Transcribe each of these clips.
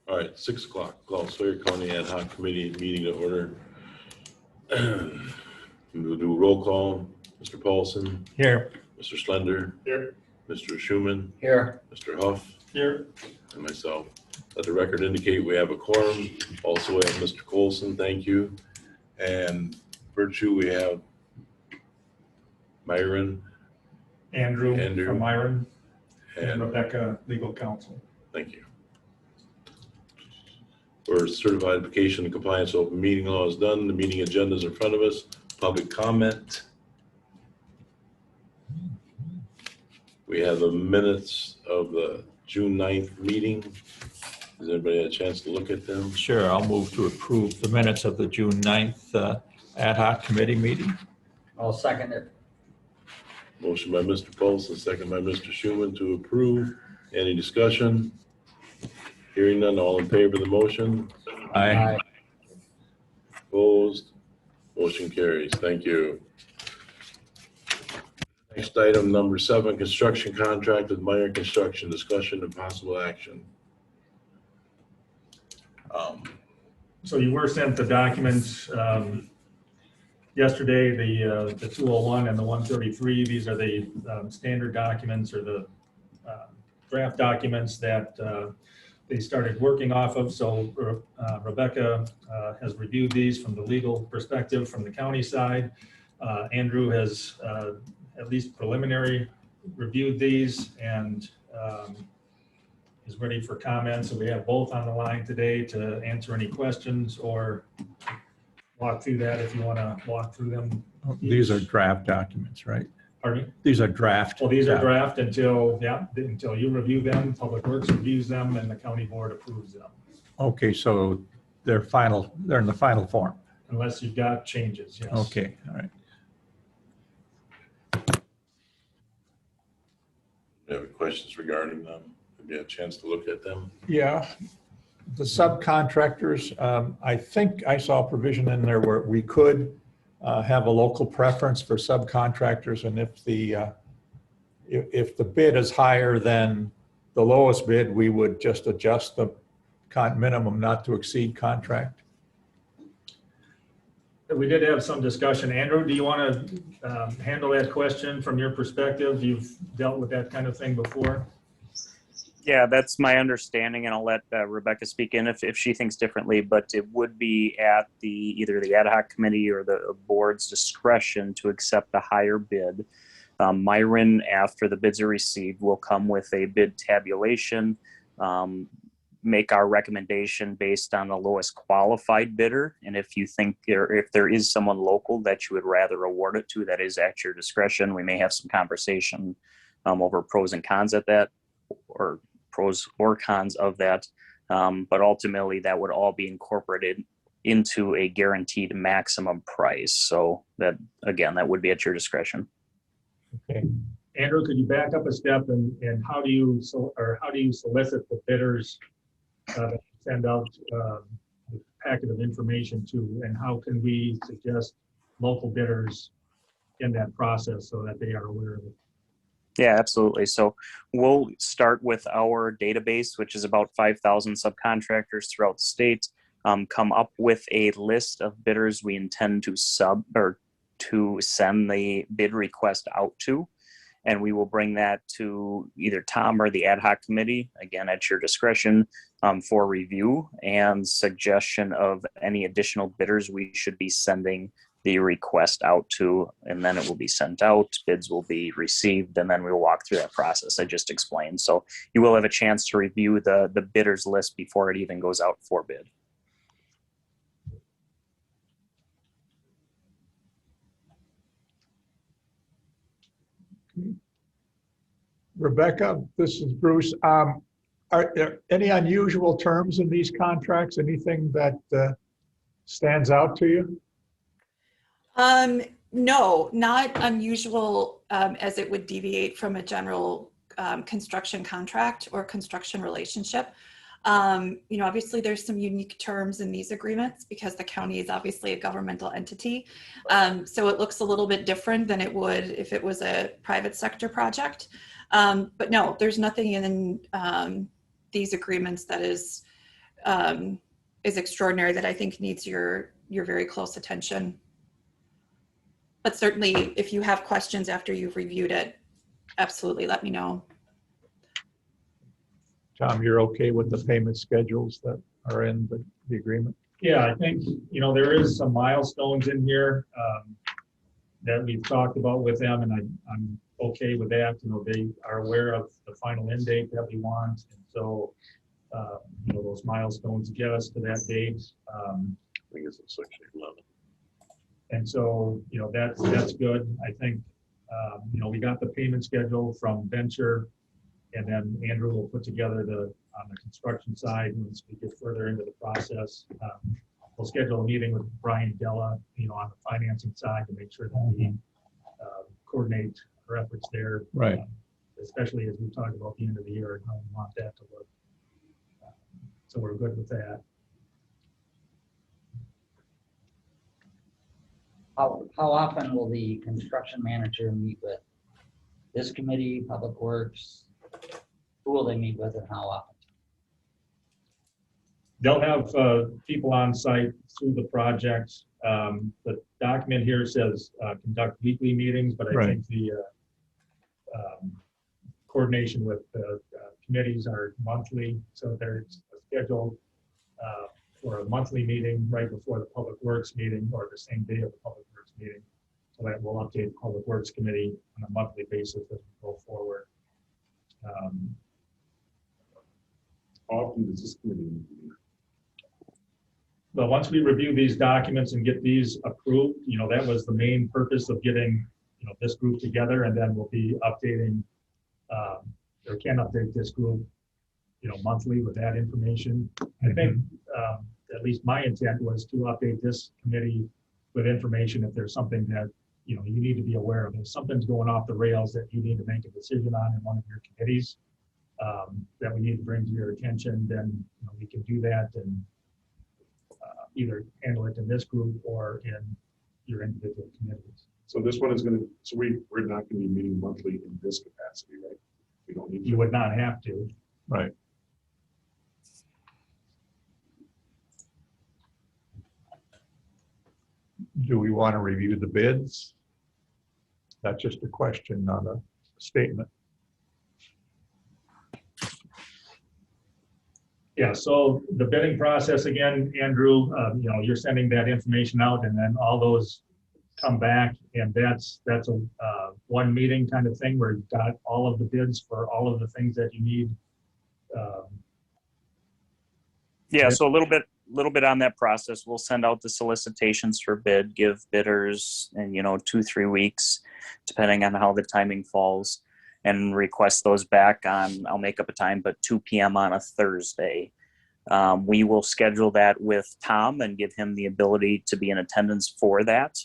All right, 6 o'clock. Call Sawyer County Adhoc Committee meeting to order. We'll do a roll call. Mr. Paulson. Here. Mr. Slender. Here. Mr. Schuman. Here. Mr. Huff. Here. And myself. Let the record indicate we have a quorum. Also, we have Mr. Colson. Thank you. And virtue, we have Myron. Andrew from Myron. And And Rebecca, legal counsel. thank you. For certified application and compliance, open meeting law is done. The meeting agenda is in front of us. Public comment. We have the minutes of the June 9th meeting. Has anybody had a chance to look at them? Sure, I'll move to approve the minutes of the June 9th ad hoc committee meeting. I'll second it. Motion by Mr. Paulson, second by Mr. Schuman to approve. Any discussion? Hearing none, all in favor of the motion? Aye. Opposed? Motion carries. Thank you. Next item, number 7, construction contract with Meyer Construction, discussion and possible action. So you were sent the documents yesterday, the 201 and the 133. These are the standard documents or the draft documents that they started working off of. So Rebecca has reviewed these from the legal perspective from the county side. Andrew has at least preliminary reviewed these and is ready for comments. So we have both on the line today to answer any questions or walk through that if you want to walk through them. These are draft documents, right? Pardon me? These are draft. Well, these are draft until you review them, Public Works reviews them, and the county board approves them. Okay, so they're in the final form. Unless you've got changes, yes. Okay, all right. Do you have any questions regarding them? Have you had a chance to look at them? Yeah, the subcontractors, I think I saw a provision in there where we could have a local preference for subcontractors, and if the bid is higher than the lowest bid, we would just adjust the minimum not to exceed contract. We did have some discussion. Andrew, do you want to handle that question from your perspective? You've dealt with that kind of thing before. Yeah, that's my understanding, and I'll let Rebecca speak in if she thinks differently, but it would be at either the ad hoc committee or the board's discretion to accept the higher bid. Myron, after the bids are received, will come with a bid tabulation, make our recommendation based on the lowest qualified bidder, and if you think if there is someone local that you would rather award it to, that is at your discretion. We may have some conversation over pros and cons at that, or pros or cons of that, but ultimately that would all be incorporated into a guaranteed maximum price. So that, again, that would be at your discretion. Okay. Andrew, could you back up a step and how do you solicit the bidders that send out the packet of information to, and how can we suggest local bidders in that process so that they are aware of it? Yeah, absolutely. So we'll start with our database, which is about 5,000 subcontractors throughout the state, come up with a list of bidders we intend to send the bid request out to. And we will bring that to either Tom or the ad hoc committee, again, at your discretion, for review and suggestion of any additional bidders we should be sending the request out to, and then it will be sent out, bids will be received, and then we'll walk through that process I just explained. So you will have a chance to review the bidders list before it even goes out for bid. Rebecca, this is Bruce. Are there any unusual terms in these contracts? Anything that stands out to you? No, not unusual as it would deviate from a general construction contract or construction relationship. Obviously there's some unique terms in these agreements because the county is obviously a governmental entity. So it looks a little bit different than it would if it was a private sector project. But no, there's nothing in these agreements that is is extraordinary that I think needs your very close attention. But certainly, if you have questions after you've reviewed it, absolutely let me know. Tom, you're okay with the payment schedules that are in the agreement? Yeah, I think, there is some milestones in here that we've talked about with them, and I'm okay with that. They are aware of the final end date that we want. And so, those milestones get us to that date. I think it's in section 11. And so, that's good. I think, we got the payment schedule from Venture, and then Andrew will put together on the construction side, once we get further into the process. We'll schedule a meeting with Brian Della, on the financing side to make sure that we coordinate our efforts there. Right. Especially as we talk about the end of the year and how we want that to look. So we're good with that. How often will the construction manager meet with this committee, Public Works? Who will they meet with and how often? They'll have people on site through the project. The document here says conduct weekly meetings, but I think the coordination with the committees are monthly. So there's a schedule for a monthly meeting right before the Public Works meeting or the same day of the Public Works meeting. So that will update the Public Works Committee on a monthly basis as we go forward. How often does this committee meet? But once we review these documents and get these approved, that was the main purpose of getting, this group together, and then we'll be updating, or can update this group, monthly with that information. I think, at least my intent was to update this committee with information if there's something that, you need to be aware of. If something's going off the rails that you need to make a decision on in one of your committees, that we need to bring to your attention, then we can do that and either handle it in this group or in your individual committees. So this one is so we're not going to be meeting monthly in this capacity, right? We don't need to. You would not have to. Right. Do we want to review the bids? That's just a question, not a statement. Yeah, so the bidding process, again, Andrew, you're sending that information out and then all those come back, and that's a one meeting kind of thing where you've got all of the bids for all of the things that you need. Yeah, so a little bit on that process. We'll send out the solicitations for bid, give bidders, and 2-3 weeks, depending on how the timing falls, and request those back on, I'll make up a time, but 2 p.m. on a Thursday. We will schedule that with Tom and give him the ability to be in attendance for that.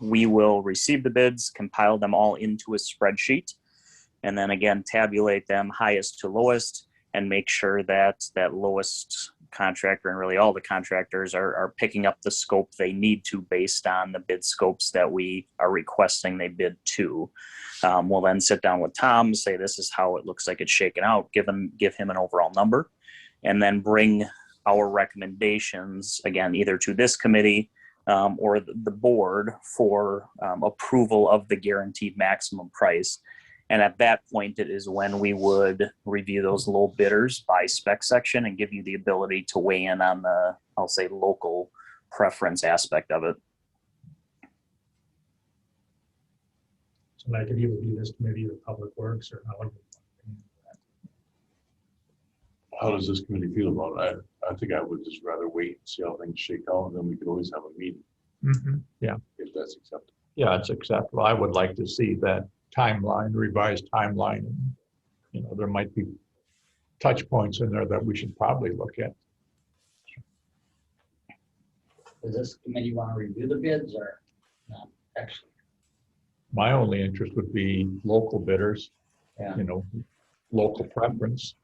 We will receive the bids, compile them all into a spreadsheet, and then again, tabulate them highest to lowest and make sure that that lowest contractor, and really all the contractors, are picking up the scope they need to based on the bid scopes that we are requesting they bid to. We'll then sit down with Tom, say this is how it looks like it's shaken out, give him an overall number, and then bring our recommendations, again, either to this committee or the board for approval of the guaranteed maximum price. And at that point, it is when we would review those low bidders by spec section and give you the ability to weigh in on the, I'll say, local preference aspect of it. So that could either be this committee or Public Works or however. How does this committee feel about it? I think I would just rather wait and see how things shake out, and then we could always have a meeting Yeah. if that's acceptable. Yeah, it's acceptable. I would like to see that timeline, revised timeline. And, there might be touch points in there that we should probably look at. Does this committee want to review the bids or not? Actually, My only interest would be local bidders, yeah. Local preference.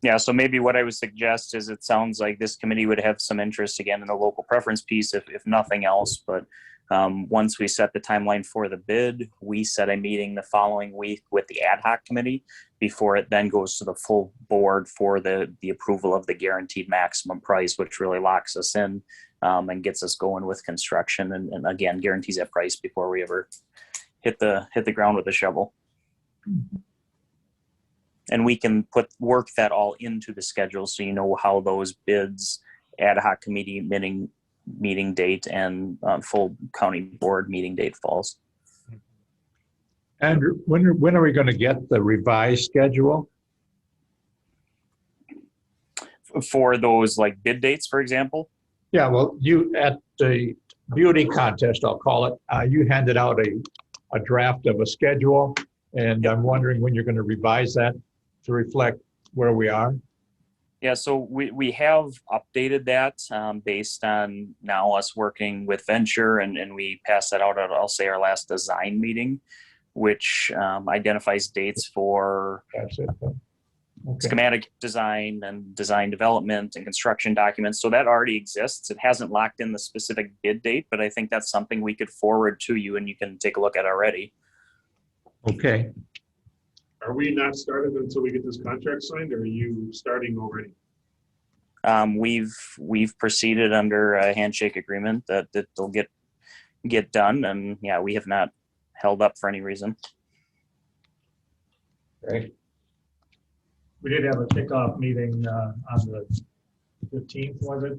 Yeah, so maybe what I would suggest is it sounds like this committee would have some interest again in the local preference piece, if nothing else. But once we set the timeline for the bid, we set a meeting the following week with the ad hoc committee before it then goes to the full board for the approval of the guaranteed maximum price, which really locks us in and gets us going with construction, and again guarantees that price before we ever hit the ground with a shovel. And we can work that all into the schedule so you know how those bids, ad hoc committee meeting date, and full county board meeting date falls. Andrew, when are we going to get the revised schedule? For those like bid dates, for example? Yeah, well, you, at the beauty contest, I'll call it, you handed out a draft of a schedule, and I'm wondering when you're going to revise that to reflect where we are. Yeah, so we have updated that based on now us working with Venture, and we passed that out at, I'll say, our last design meeting, which identifies dates for That's it. Okay. schematic design and design development and construction documents. So that already exists. It hasn't locked in the specific bid date, but I think that's something we could forward to you and you can take a look at already. Okay. Are we not started until we get this contract signed, or are you starting already? We've proceeded under a handshake agreement that they'll get done, and yeah, we have not held up for any reason. Great. We did have a kickoff meeting on the 15th, was it?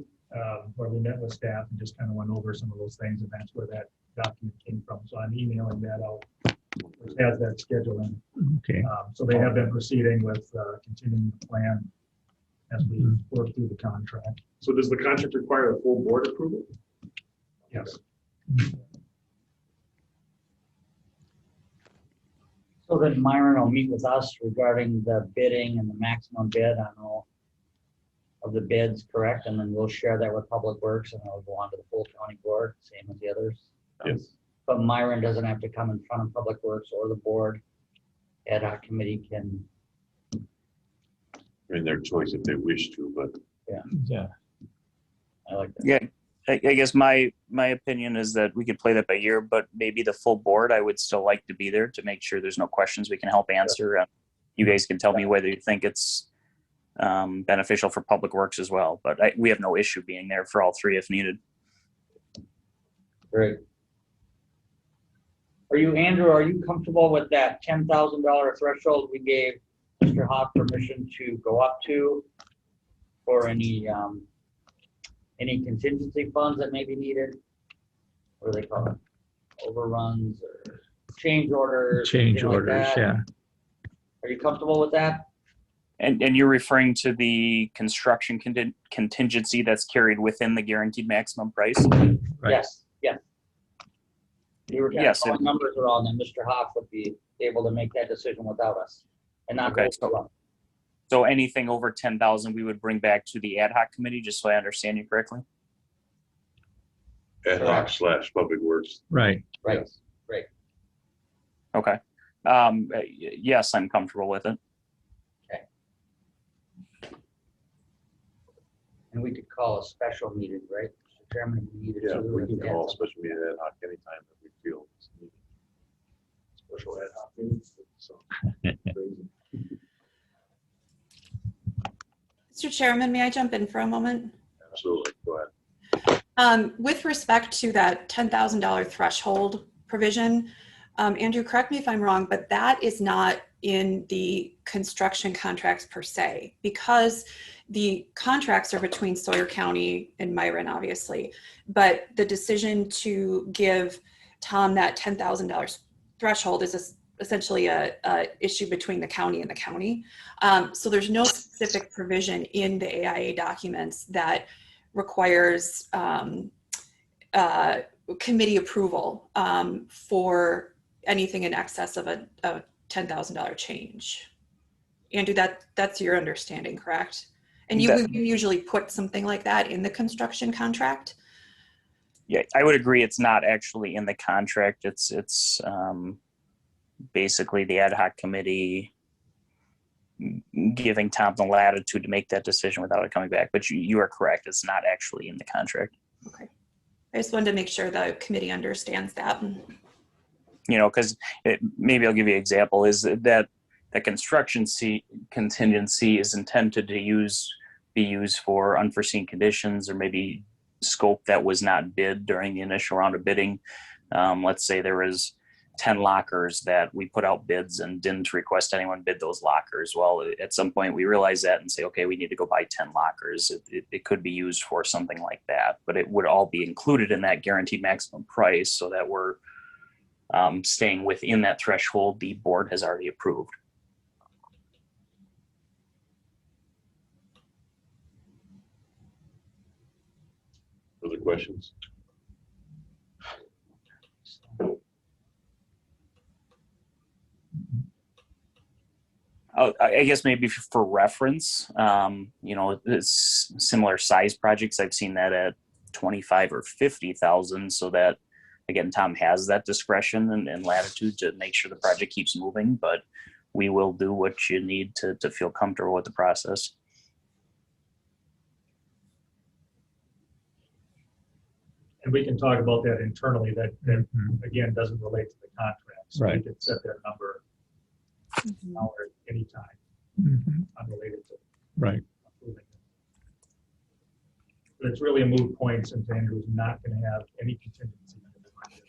Where we met with staff and just kind of went over some of those things, and that's where that document came from. So I'm emailing that out, which has that schedule in. Okay. So they have been proceeding with continuing the plan as we work through the contract. So does the contract require a full board approval? Yes. So then Myron will meet with us regarding the bidding and the maximum bid on all of the bids, correct? And then we'll share that with Public Works, and it'll go on to the full county board, same as the others. Yes. But Myron doesn't have to come in front of Public Works or the board. Ad hoc committee can, In their choice if they wish to, but Yeah. I like that. Yeah, I guess my opinion is that we could play that by ear, but maybe the full board, I would still like to be there to make sure there's no questions we can help answer. You guys can tell me whether you think it's beneficial for Public Works as well, but we have no issue being there for all three if needed. Great. Andrew, are you comfortable with that $10,000 threshold we gave Mr. Hoff permission to go up to for any contingency funds that may be needed? What do they call it? Overruns or change orders? Change anything like orders, that? yeah. Are you comfortable with that? And you're referring to the construction contingency that's carried within the guaranteed maximum price? Right. Yes, yes. You were Yes, all numbers are on, and Mr. Hoff would be able to make that decision without us and not Okay, hold so- you up. So anything over 10,000, we would bring back to the ad hoc committee, just so I understand you correctly? ad hoc / Public Works. Right. Right. Okay. Yes, I'm comfortable with it. And we could call a special meeting, right? Mr. Chairman, if we needed Yeah, to. we can if call a that's- special meeting ad hoc anytime that we feel it's needed. Special ad hoc meeting? So, crazy. Mr. Chairman, may I jump in for a moment? Absolutely, go ahead. With respect to that $10,000 threshold provision, Andrew, correct me if I'm wrong, but that is not in the construction contracts per se, because the contracts are between Sawyer County and Myron, obviously, but the decision to give Tom that $10,000 threshold is essentially a issue between the county and the county. So there's no specific provision in the AIA documents that requires committee approval for anything in excess of a $10,000 change. Andrew, that's your understanding, correct? And you would usually put something like that in the construction contract? Yeah, I would agree. It's not actually in the contract. It's basically the ad hoc committee giving Tom the latitude to make that decision without it coming back. But you are correct. It's not actually in the contract. Okay. I just wanted to make sure the committee understands that. You know, because maybe I'll give you an example is that the construction contingency is intended to be used for unforeseen conditions or maybe scope that was not bid during the initial round of bidding. Let's say there was 10 lockers that we put out bids and didn't request anyone bid those lockers. Well, at some point we realize that and say, okay, we need to go buy 10 lockers. It could be used for something like that, but it would all be included in that guaranteed maximum price so that we're staying within that threshold the board has already approved. Further questions? I guess maybe for reference, you know, it's similar size projects. I've seen that at 25 or 50,000. So that, again, Tom has that discretion and latitude to make sure the project keeps moving, but we will do what you need to feel comfortable with the process. And we can talk about that internally, that again, doesn't relate to the contract. So we Right. could set that number now or anytime, unrelated to Right. approving it. But it's really a moot point since Andrew's not going to have any contingency. in the budget.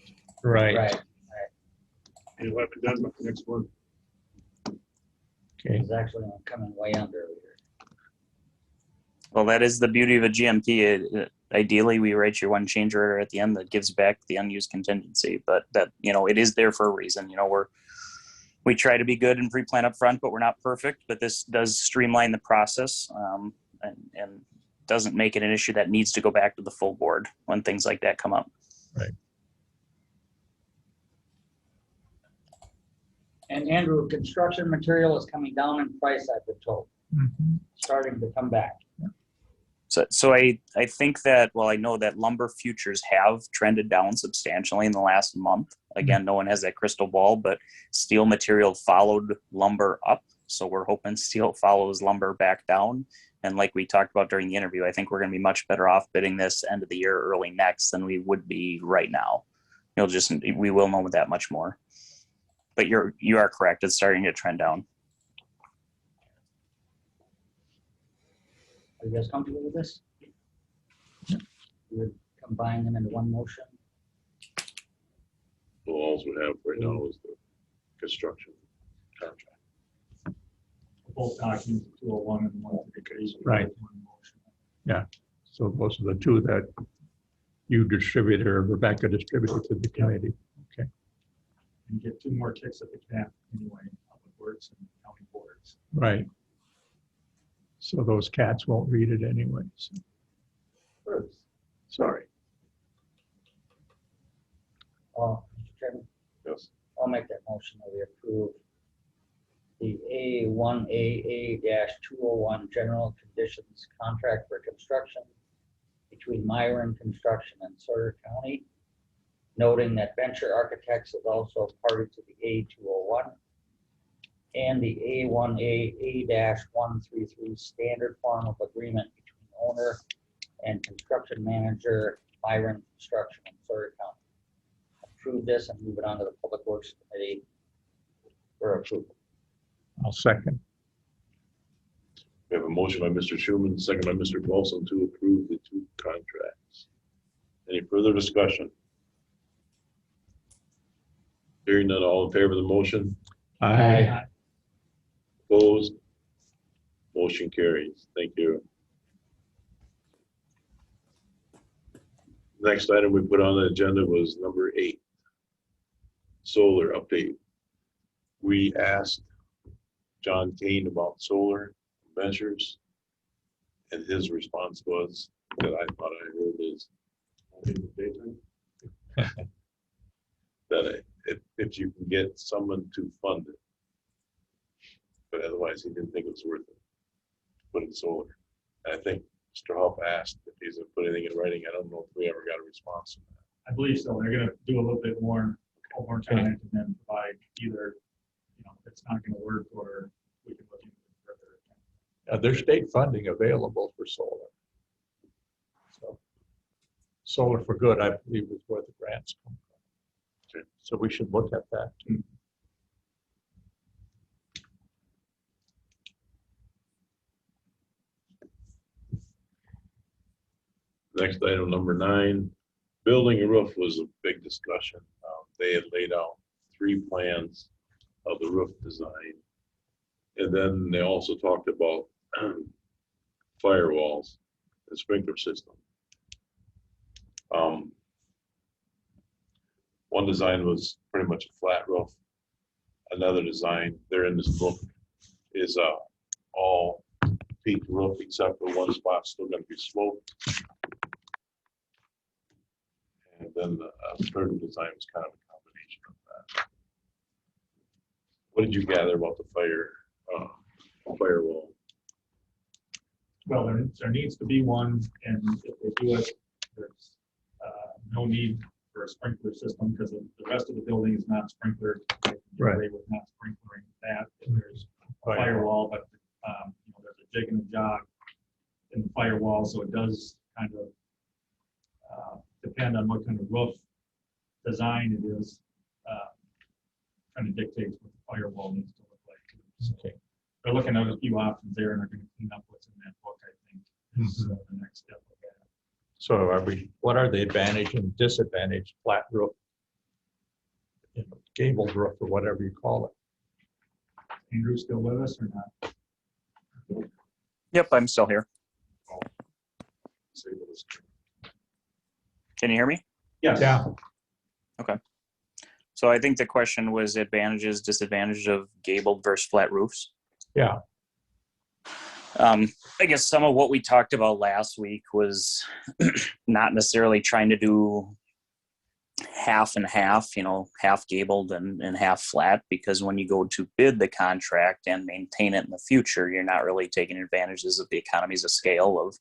Right. Right, You'll have it done by the next one. Okay. it's actually coming way under here. Well, that is the beauty of a GMP. Ideally, we write your one change order at the end that gives back the unused contingency, but that, you know, it is there for a reason. You know, we try to be good and pre-plan up front, but we're not perfect. But this does streamline the process and doesn't make it an issue that needs to go back to the full board when things like that come up. Right. And Andrew, construction material is coming down in price, I've been told, starting to come back. So I think that, well, I know that lumber futures have trended down substantially in the last month. Again, no one has that crystal ball, but steel material followed lumber up. So we're hoping steel follows lumber back down. And like we talked about during the interview, I think we're going to be much better off bidding this end of the year, early next than we would be right now. We will know that much more. But you are correct. It's starting to trend down. Are you guys comfortable with this? We would combine them into one motion. The walls we have right now is the construction contract. Both documents, 201 and 133. Right. So those are the two that you distributed or Rebecca distributed to the committee. Okay. And get 2 more kicks at the cap anyway, public works and county boards. Right. So those cats won't read it anyway. So. Sorry. Mr. Chairman, Yes. I'll make that motion that we approve the A1AA-201 general conditions contract for construction between Myron Construction and Sawyer County, noting that Venture Architects is also party to the A201 and the A1AA-133 standard form of agreement between owner and construction manager, Myron Construction and Sawyer County. Approve this and move it on to the Public Works Committee for approval. I'll second. We have a motion by Mr. Schuman, second by Mr. Paulson to approve the 2 contracts. Any further discussion? Hearing none, all in favor of the motion? Aye. Opposed? Motion carries. Thank you. Next item we put on the agenda was number 8. Solar update. We asked John Kane about solar measures, and his response was that I thought I heard is only in the daytime. That if you can get someone to fund it, but otherwise he didn't think it was worth it to put in solar. And I think Mr. Huff asked if he's gonna put anything in writing. I don't know if we ever got a response from that. I believe so. They're going to do a little bit more homework on it and then provide either, you know, if it's not going to work or we can look into There's state funding available for solar. So, Solar for Good, I believe, is where the grants come from. Okay. So we should look at that too. Next item, number 9, building a roof was a big discussion. They had laid out 3 plans of the roof design. And then they also talked about firewalls and sprinkler system. One design was pretty much a flat roof. Another design, they're in this book, is all peak roof except for one spot still going to be sloped. And then the third design was kind of a combination of that. What did you gather about the firewall? Well, there needs to be one, and if they do it, there's no need for a sprinkler system because the rest of the building is not sprinklered. Right. They were not sprinklering that. If there's a firewall, but there's a jig and a jog in the firewall, so it does kind of depend on what kind of roof design it is. Kind of dictates what the firewall needs to look like. So Okay. they're looking at a few options there, and they're going to clean up what's in that book, I think, is the next step. So what are the advantage and disadvantage flat roof? Gabled roof or whatever you call it. Andrew still with us or not? Yep, I'm still here. Say those. Can you hear me? Yes. Yeah. So I think the question was advantages, disadvantages of gabled versus flat roofs. Yeah. I guess some of what we talked about last week was not necessarily trying to do half and half, half gabled and half flat, because when you go to bid the contract and maintain it in the future, you're not really taking advantages of the economies of scale of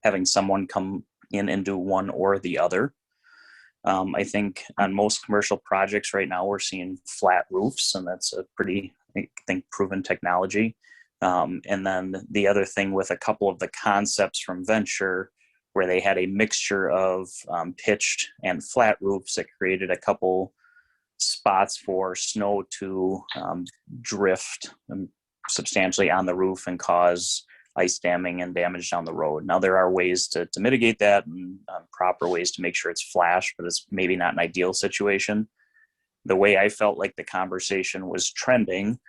having someone come in and do one or the other. I think on most commercial projects right now, we're seeing flat roofs, and that's a pretty, I think, proven technology. And then the other thing with a couple of the concepts from Venture, where they had a mixture of pitched and flat roofs that created a couple spots for snow to drift substantially on the roof and cause ice damming and damage down the road. Now, there are ways to mitigate that and proper ways to make sure it's flash, but it's maybe not an ideal situation. The way I felt like the conversation was trending,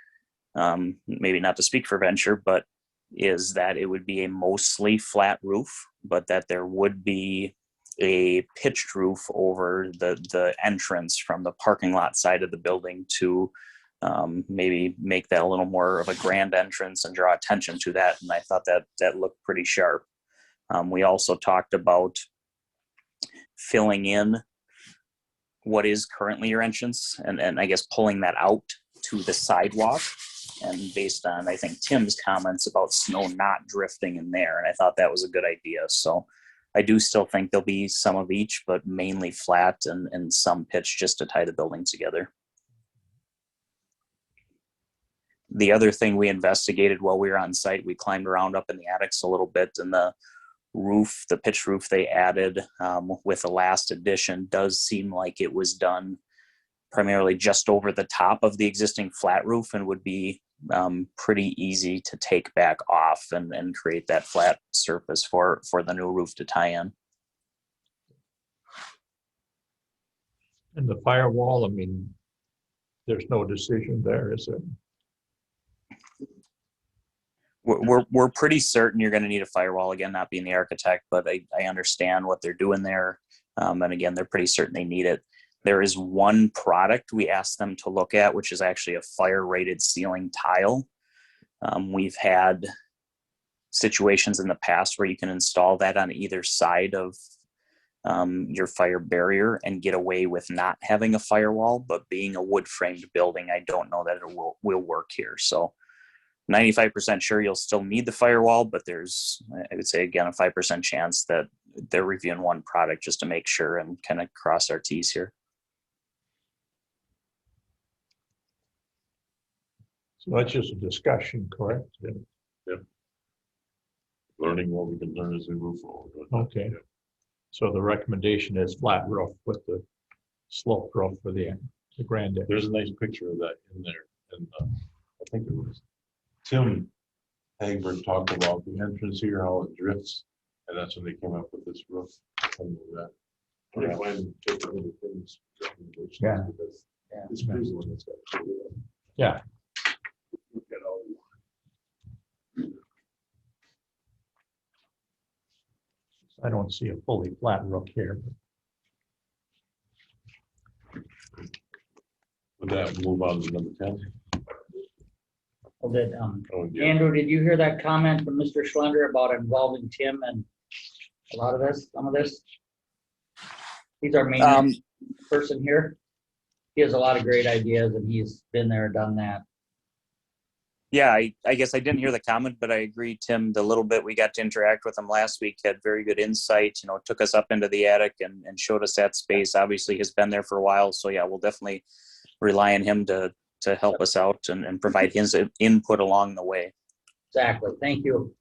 maybe not to speak for Venture, but is that it would be a mostly flat roof, but that there would be a pitched roof over the entrance from the parking lot side of the building to maybe make that a little more of a grand entrance and draw attention to that. And I thought that looked pretty sharp. We also talked about filling in what is currently your entrance and I guess pulling that out to the sidewalk. And based on, I think, Tim's comments about snow not drifting in there. And I thought that was a good idea. So I do still think there'll be some of each, but mainly flat and some pitch just to tie the building together. The other thing we investigated while we were on site, we climbed around up in the attics a little bit, and the roof, the pitch roof they added with the last addition does seem like it was done primarily just over the top of the existing flat roof and would be pretty easy to take back off and create that flat surface for the new roof to tie in. And the firewall, I mean, there's no decision there, is there? We're pretty certain you're going to need a firewall. Again, not being the architect, but I understand what they're doing there. And again, they're pretty certain they need it. There is one product we asked them to look at, which is actually a fire-rated ceiling tile. We've had situations in the past where you can install that on either side of your fire barrier and get away with not having a firewall, but being a wood-framed building, I don't know that it will work here. So 95% sure you'll still need the firewall, but there's, I would say, again, a 5% chance that they're reviewing one product just to make sure and kind of cross our T's here. So that's just a discussion, correct? Yep. learning what we can learn as we move forward. Okay. So the recommendation is flat roof with the slope roof for the grand. There's a nice picture of that in there, and I think it was Tim Hagberg talked about the entrance here, how it drifts, and that's when they came up with this roof. Thing with that. I'm gonna find different things. Recommendations, Yeah. because Yeah. This cruise one that's got. Yeah. Look at all. I don't see a fully flat roof here. With that, we'll move on to number 10. Well, did, Oh, yeah. Andrew, did you hear that comment from Mr. Schlender about involving Tim and a lot of this, some of this? He's our main person here. He has a lot of great ideas and he's been there, done that. Yeah, I guess I didn't hear the comment, but I agree, Tim, the little bit we got to interact with him last week had very good insight, took us up into the attic and showed us that space. Obviously, he's been there for a while. So yeah, we'll definitely rely on him to help us out and provide his input along the way. Exactly. Thank you.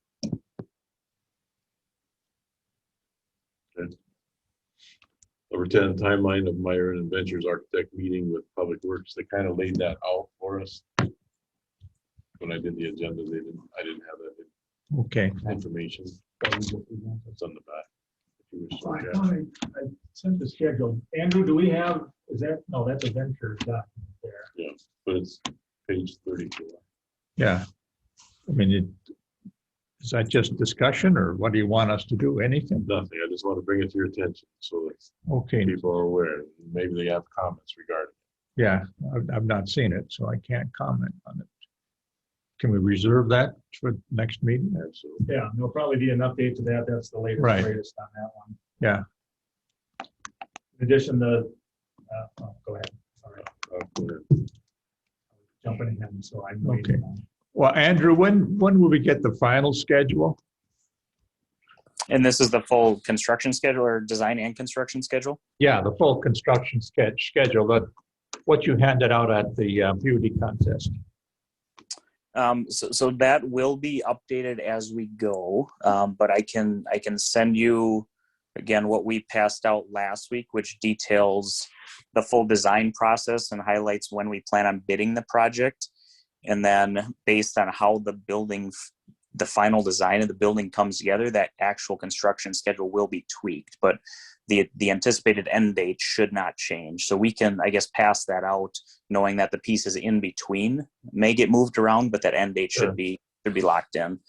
Number 10, timeline of Myron and Ventures architect meeting with Public Works. They kind of laid that out for us. When I did the agenda, I didn't have that Okay. information. It's on the back. If you wish to I look at it. thought I sent the schedule. Andrew, do we have, no, that's a venture document there. But it's page 34. Yeah. I mean, is that just discussion or what do you want us to do? Anything? Nothing. I just want to bring it to your attention so that Okay. people are aware. Maybe they have comments regarding it. Yeah, I've not seen it, so I can't comment on it. Can we reserve that for next meeting? Absolutely. Yeah, there'll probably be an update to that. That's the latest, Right. greatest on that one. Yeah. In addition, go ahead. Sorry, jumping ahead, so I'm Okay. waiting. Well, Andrew, when will we get the final schedule? And this is the full construction schedule or design and construction schedule? Yeah, the full construction schedule, that what you handed out at the beauty contest. So that will be updated as we go, but I can send you again what we passed out last week, which details the full design process and highlights when we plan on bidding the project, and then based on how the final design of the building comes together, that actual construction schedule will be tweaked, but the anticipated end date should not change. So we can, I guess, pass that out knowing that the pieces in between may get moved around, but that end date should be locked in.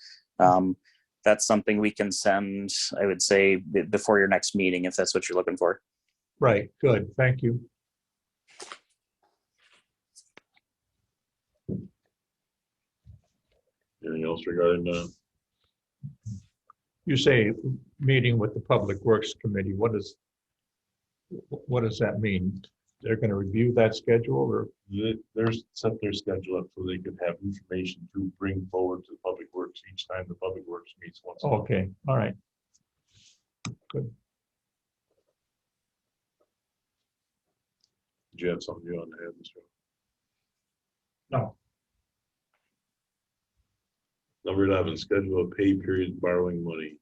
That's something we can send, I would say, before your next meeting, if that's what you're looking for. Right, good, thank you. Anything else regarding that? You say meeting with the Public Works Committee, what does that mean? They're going to review that schedule or? They're set their schedule up so they can have information to bring forward to the Public Works each time the Public Works meets once. a month. Okay, all right. Good. Did you have something you want to add, Mr. No, Number 11, schedule a pay period borrowing money.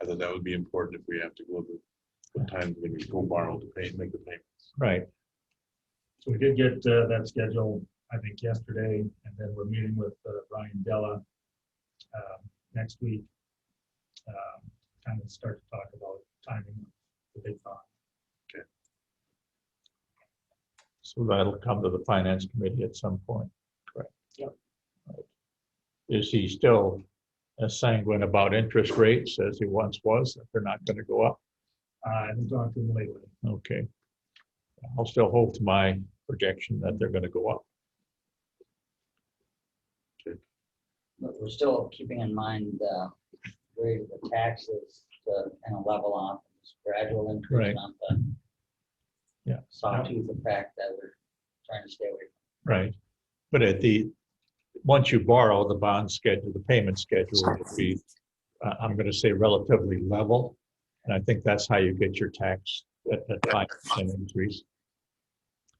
I thought that would be important if we have to go to what time when we go borrow to make the payments. Right, so we did get that schedule, I think, yesterday, and then we're meeting with Brian Della next week. Kind of start to talk about timing of the big bond. so that'll come to the Finance Committee at some point, correct? Yep. Right. Is he still as sanguine about interest rates as he once was, that they're not going to go up? I haven't talked to him lately. Okay. I'll still hold to my projection that they're going to go up. But we're still keeping in mind the rate of the taxes to kind of level off this gradual increase, Right. not the Yeah. sawtooth effect that we're trying to stay away from. Right. But once you borrow, the bond schedule, the payment schedule will be, I'm going to say relatively level. And I think that's how you get your tax at 5% increase.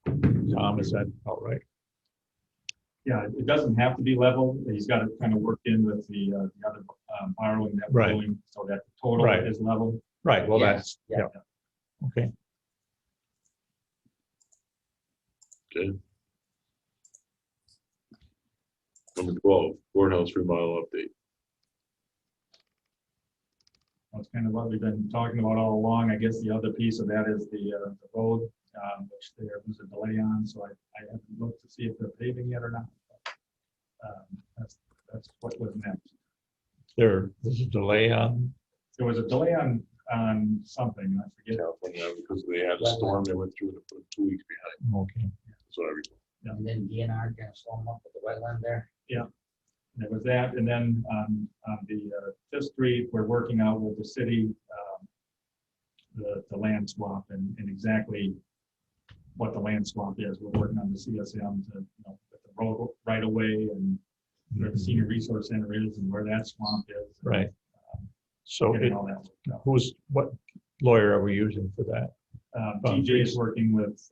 Tom, is that all right? Yeah, it doesn't have to be level. He's got it kind of worked in with the other borrowing that we're Right. doing, so that the total Right. is level. Right, well, Yes, that's, yeah, okay. Okay. Number 12, courthouse remodel update. That's kind of what we've been talking about all along. I guess the other piece of that is the road, which there was a delay on, so I haven't looked to see if they're paving yet or not. That's what was next. There's a delay on, There was a delay on something, I forget. California, because they had a storm, they went through and put 2 weeks behind. okay, That's what I recall. and then DNR gonna slow them up with the wetland there. There was that, and then on the Fifth Street, we're working out with the city, the land swap and exactly what the land swap is. We're working on the CSM to, put the road right away and where the senior resource center is and where that swamp is. right. So Getting all that worked out. what lawyer are we using for that? TJ is working with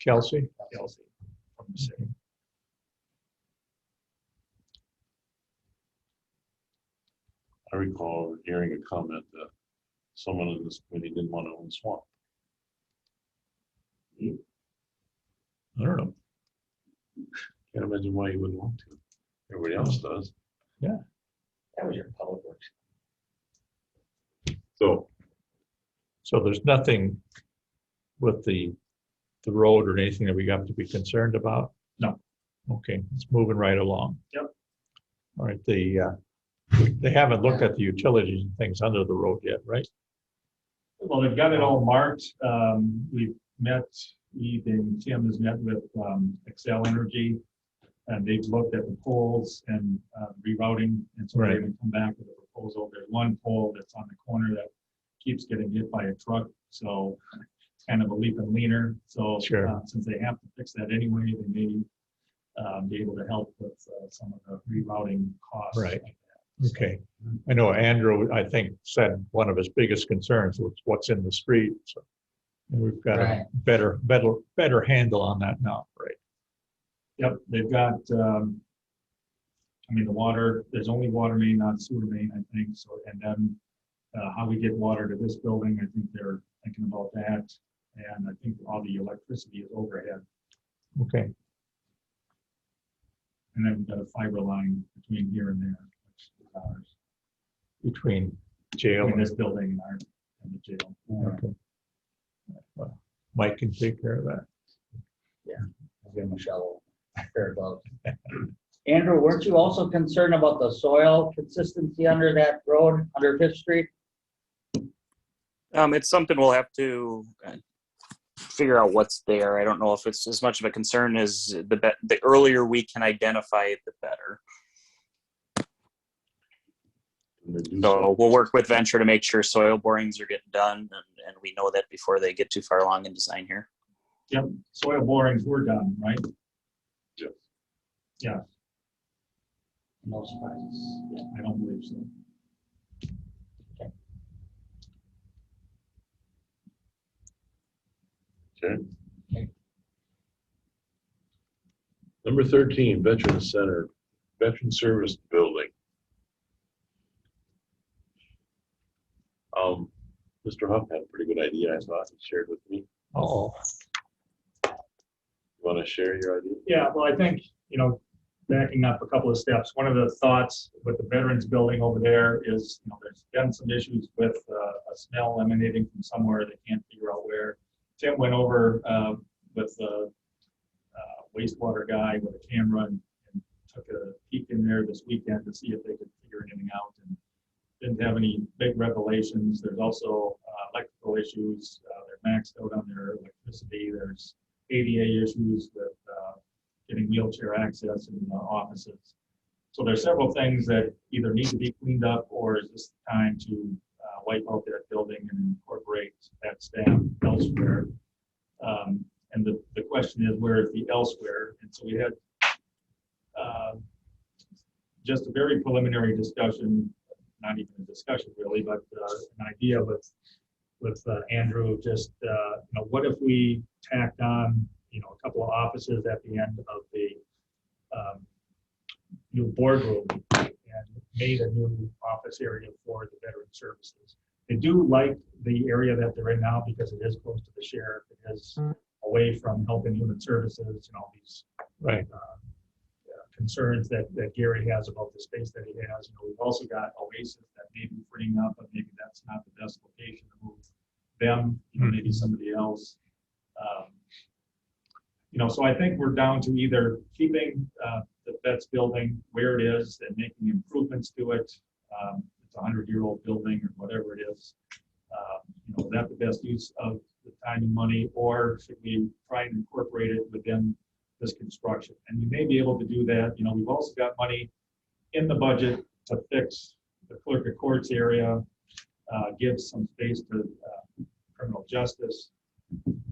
Kelsey? Kelsey from the city. I recall hearing a comment that someone in this committee didn't want to own swamp. I don't know. Can't imagine why you wouldn't want to. Everybody else does. That was your public works. So, So there's nothing with the road or anything that we have to be concerned about? No. Okay, it's moving right along. Yep. All right, they haven't looked at the utilities and things under the road yet, right? Well, they've got it all marked. We've met, and Tim has met with Excel Energy, and they've looked at the poles and rerouting, and so they're Right. going to come back with a proposal. There's one pole that's on the corner that keeps getting hit by a truck, so it's kind of a leap and leaner. So Sure. since they have to fix that anyway, they may be able to help with some of the rerouting costs. Right. like that. Okay. I know Andrew, I think, said one of his biggest concerns was what's in the street. So and we've got Right. a better handle on that now, right? Yep, they've got, the water, there's only water main, not sewer main, I think, so, and then how we get water to this building, I think they're thinking about that, and I think all the electricity is overhead, Okay. and then we've got a fiber line between here and there, which is ours, Between jail between and this building and our, and the jail. okay. Well, Mike can take care of that. I'll give him a shovel. Fair gloves. Andrew, weren't you also concerned about the soil consistency under that road, under Fifth Street? It's something we'll have to figure out what's there. I don't know if it's as much of a concern as the earlier we can identify it, the better. and they do So we'll work with Venture to make sure soil borings are getting done, and we know that before they get too far along in design here. Yep, soil borings were done, right? Yes. Yeah, No surprises. I don't believe so. Okay. Okay. Number 13, Veteran Center, Veteran Service Building. Mr. Huff had a pretty good idea, I thought, he shared with me. Oh, You want to share your idea? Yeah, well, I think, backing up a couple of steps, one of the thoughts with the Veterans Building over there is, there's been some issues with a smell emanating from somewhere, they can't figure out where. Tim went over with the wastewater guy with a camera and took a peek in there this weekend to see if they could figure anything out, and didn't have any big revelations. There's also electrical issues. They're maxed out on their electricity. There's ADA issues with getting wheelchair access in the offices. So there's several things that either need to be cleaned up, or is this time to wipe out that building and incorporate that staff elsewhere. And the question is, where is the elsewhere? And so we had just a very preliminary discussion, not even a discussion really, but an idea with Andrew, just, what if we tacked on, a couple of offices at the end of the new boardroom and made a new office area for the veteran services. They do like the area that they're in now because it is close to the sheriff. It is away from Health and Human Services and all these Right. concerns that Gary has about the space that he has. We've also got Oasis that may be freeing up, but maybe that's not the best location to move them, maybe somebody else. So I think we're down to either keeping the vets building where it is and making improvements to it. It's a 100-year-old building or whatever it is. Is that the best use of the time and money, or should we try and incorporate it within this construction? And we may be able to do that. We've also got money in the budget to fix the clerk of courts area, give some space to criminal justice.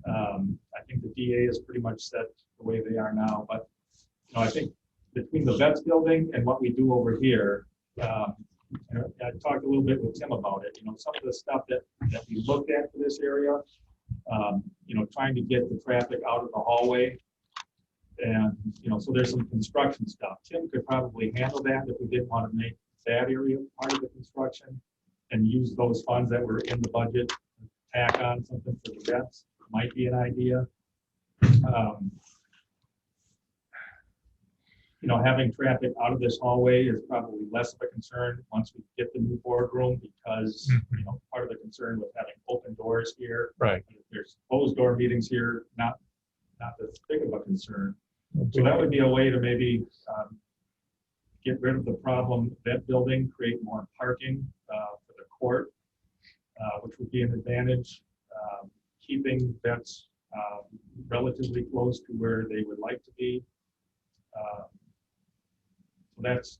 I think the DA is pretty much set the way they are now, but I think between the vets building and what we do over here, I talked a little bit with Tim about it. Some of the stuff that we looked at for this area, trying to get the traffic out of the hallway. And, so there's some construction stuff. Tim could probably handle that if we didn't want to make that area part of the construction and use those funds that were in the budget, tack on something for the vets. Might be an idea. Having traffic out of this hallway is probably less of a concern once we get the new boardroom, because part of the concern with having open doors here, Right. if there's closed door meetings here, not as big of a concern. So that would be a way to maybe get rid of the problem vet building, create more parking for the court, which would be an advantage. Keeping vets relatively close to where they would like to be. So that's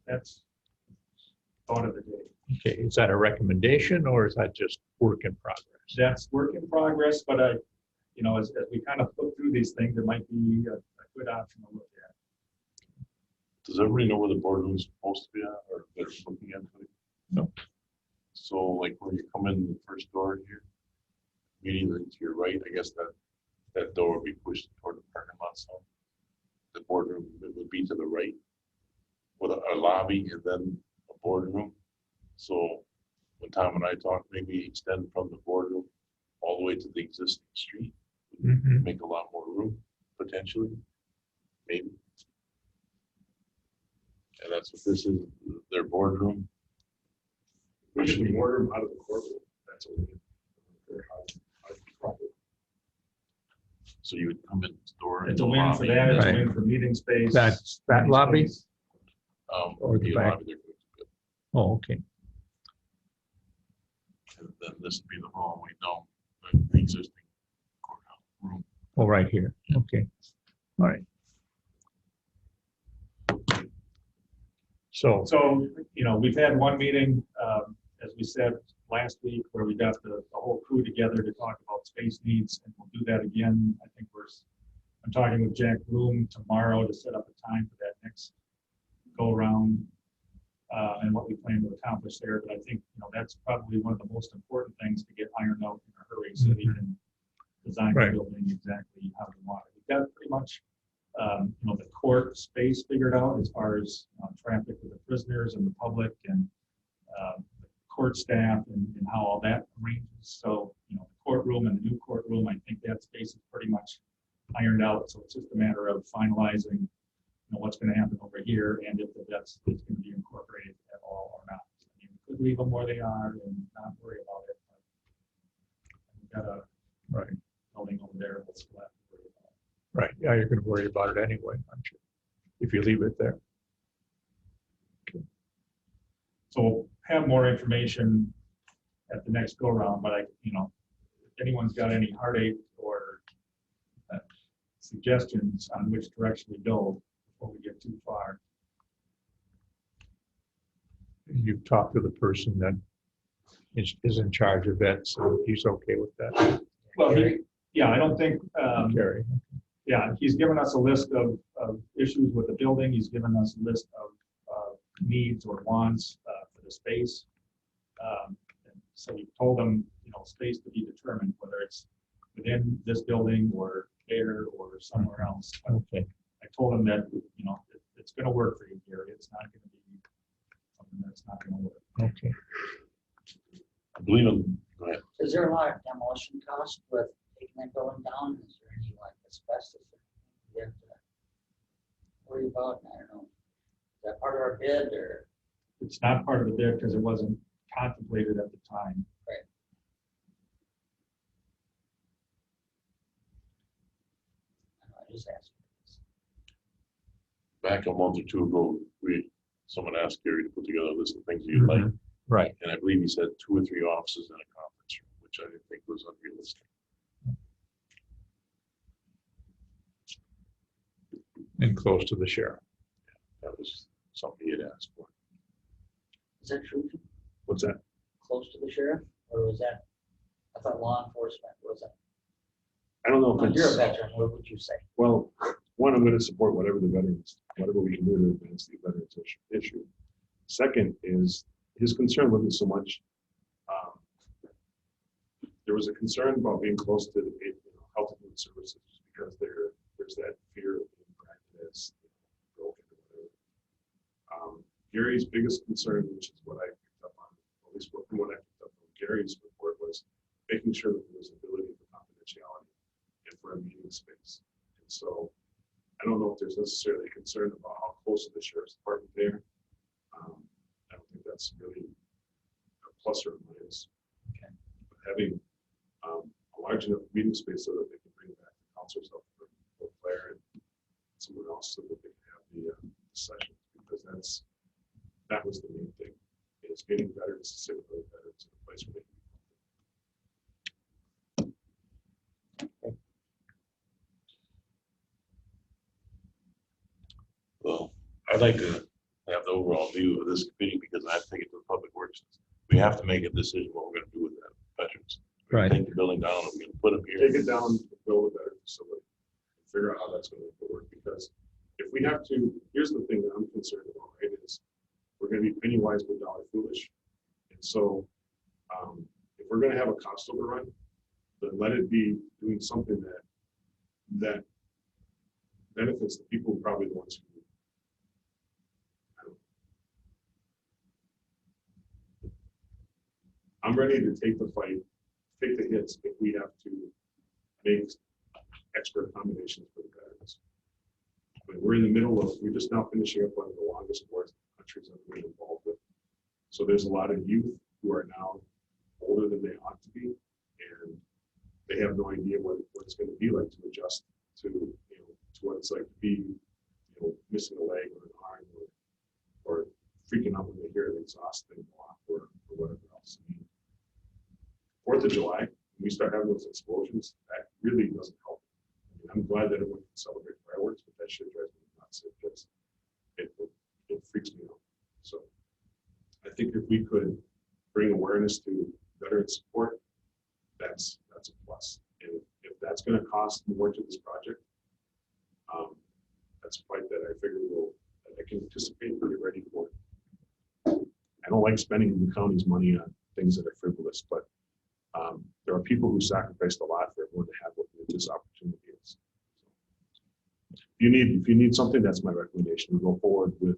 thought of the day. Okay, is that a recommendation or is that just work in progress? That's work in progress, but as we kind of look through these things, it might be a good option to look at. Does everybody know where the boardroom is supposed to be at, or they're looking at it? No. So like when you come in the first door here, immediately to your right, I guess that door would be pushed toward the parking lot. So the boardroom would be to the right with a lobby and then a boardroom. So when Tom and I talked, maybe extend from the boardroom all the way to the existing street, make a lot more room potentially, maybe. And that's what this is, their boardroom. Pushing the boardroom out of the courtroom. That's what we're So you would come in the door. It's a win for that, it's a win for meeting space. That's that lobby? Or the back. Oh, okay. And then this would be the hallway down the existing courthouse room. Oh, right here. Okay. All right. So, We've had one meeting, as we said last week, where we got the whole crew together to talk about space needs, and we'll do that again. I think I'm talking with Jack Bloom tomorrow to set up a time for that next go around and what we plan to accomplish there. But I think, that's probably one of the most important things to get ironed out in a hurry so we can design the building exactly how we want it. We've got pretty much the court space figured out as far as traffic with the prisoners and the public and the court staff and how all that arranges. So, the courtroom and the new courtroom, I think that space is pretty much ironed out. So it's just a matter of finalizing, what's going to happen over here and if that's going to be incorporated at all or not. I mean, we could leave them where they are and not worry about it. But we've got a building over there that's left. right, yeah, you're going to worry about it anyway, aren't you? If you leave it there. So we'll have more information at the next go round, but if anyone's got any heartache or suggestions on which direction we go before we get too far. You've talked to the person that is in charge of that, so he's okay with that. Well, I don't think, Gary. he's given us a list of issues with the building. He's given us a list of needs or wants for the space. So we told him, space to be determined, whether it's within this building or there or somewhere else. Okay. I told him that, it's going to work for you, Gary. it's not going to be something that's not going to work. Okay. I believe in, go ahead. Is there a lot of demolition cost with taking that building down? Is there any like asbestos or anything you have to worry about? I don't know. Is that part of our bid or? It's not part of the bid because it wasn't contemplated at the time. I don't know, I just asked. Back a month or two ago, someone asked Gary to put together a list of things you'd like. Right. And I believe he said 2 or 3 offices in a conference room, which I didn't think was unrealistic. And close to the sheriff. That was something he had asked for. Is that true? What's that? Close to the sheriff? Or was that, I thought law enforcement, was that? I don't know Well, if you're a it's, veteran, what would you say? Well, one, I'm going to support whatever we can do to advance the veterans issue. Second is his concern wasn't so much, there was a concern about being close to the health and human services because there's that fear of being branded as broken or whatever. Gary's biggest concern, which is what I picked up on, at least from what I picked up from Gary's report, was making sure that there was ability for confidentiality and for a meeting space. And so I don't know if there's necessarily concern about how close to the sheriff's department there. I don't think that's really a plus or a minus. Okay. But having a large enough meeting space so that they can bring back the counselors up for Claire and someone else so that they can have the sessions, because that was the main thing, is getting veterans, specifically veterans, in a place where they can be comfortable. well, I'd like to have the overall view of this committee because I think it's the public works. We have to make a decision what we're going to do with that veterans. We're gonna Right. Take the building down, and we're going to put them here. Take it down, build a better facility, and figure out how that's going to work. Because if we have to, here's the thing that I'm concerned about, right? Is we're going to be penny wise but dollar foolish. And so, if we're going to have a cost overrun, then let it be doing something that benefits the people who probably the ones who. I'm ready to take the fight, take the hits if we have to make extra accommodations for the veterans. But we're in the middle of, we're just now finishing up one of the longest wars the country's ever been involved with. So there's a lot of youth who are now older than they ought to be, and they have no idea what it's going to be like to adjust to, to what it's like to be, missing a leg or an arm or freaking out when they hear an exhaust thing go off or whatever else. I mean, 4th of July, when we start having those explosions, that really doesn't help. I mean, I'm glad that everyone can celebrate fireworks, but that shit drives me nuts. It freaks me out. So I think if we could bring awareness to veteran support, that's a plus. And if that's going to cost more to this project, that's a fight that I figure that I can anticipate and get ready for. I don't like spending the county's money on things that are frivolous, but there are people who sacrificed a lot for everyone to have what this opportunity is. If you need something, that's my recommendation. We go forward with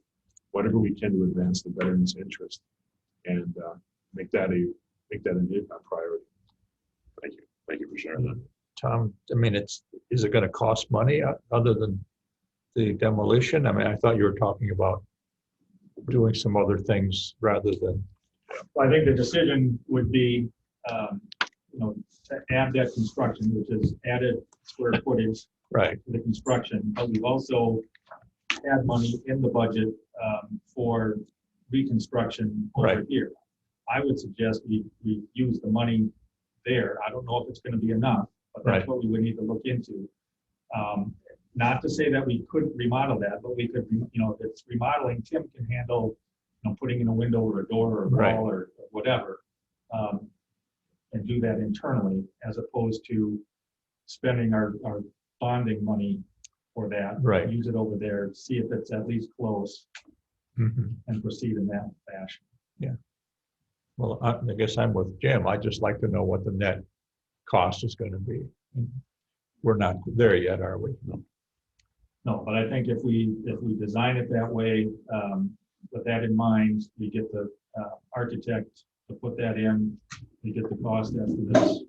whatever we can to advance the veterans' interest and make that a priority. Thank you for sharing that. Tom, I mean, is it going to cost money other than the demolition? I mean, I thought you were talking about doing some other things rather than. Well, I think the decision would be, to add that construction, which is added square footage Right. to the construction, but we've also had money in the budget for reconstruction over Right. here. I would suggest we use the money there. I don't know if it's going to be enough, but that's Right. what we would need to look into. Not to say that we couldn't remodel that, but we could, if it's remodeling, Tim can handle, putting in a window or a door or a Right. wall or whatever, and do that internally as opposed to spending our bonding money for that. Right. Use it over there, see if it's at least close Mhm. and proceed in that fashion. Well, I guess I'm with Jim. I'd just like to know what the net cost is going to be. We're not there yet, are we? No, but I think if we design it that way, with that in mind, we get the architect to put that in, we get the cost estimates,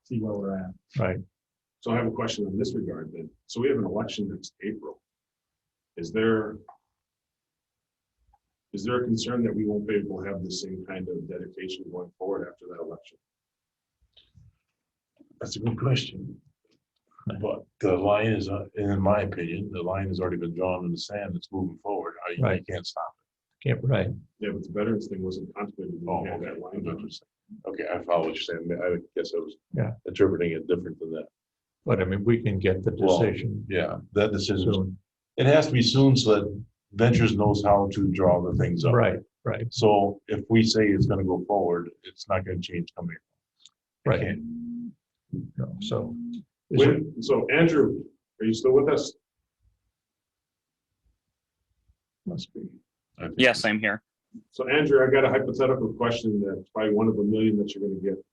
see where we're at. Right. So I have a question in this regard then. So we have an election next April. Is there a concern that we won't be able to have the same kind of dedication going forward after that election? That's a good question. But the line is, in my opinion, the line has already been drawn in the sand. It's moving forward. You Right. can't stop Can't, right. Yeah, but the veterans thing wasn't contemplated. Oh, when we had okay. that line drawn. Okay, I follow what you're saying. I guess I was Yeah. interpreting it different than that. But I mean, we can get the Well, decision Yeah, that decision, soon. it has to be soon so that Ventures knows how to draw the things up. Right, right, So if we say it's gonna go forward, it's not gonna change coming. right. Can't- No, so. is it- So Andrew, are you still with us? Must be. I think Yes, I'm here. So Andrew, I got a hypothetical question that's probably one of a million that you're gonna get.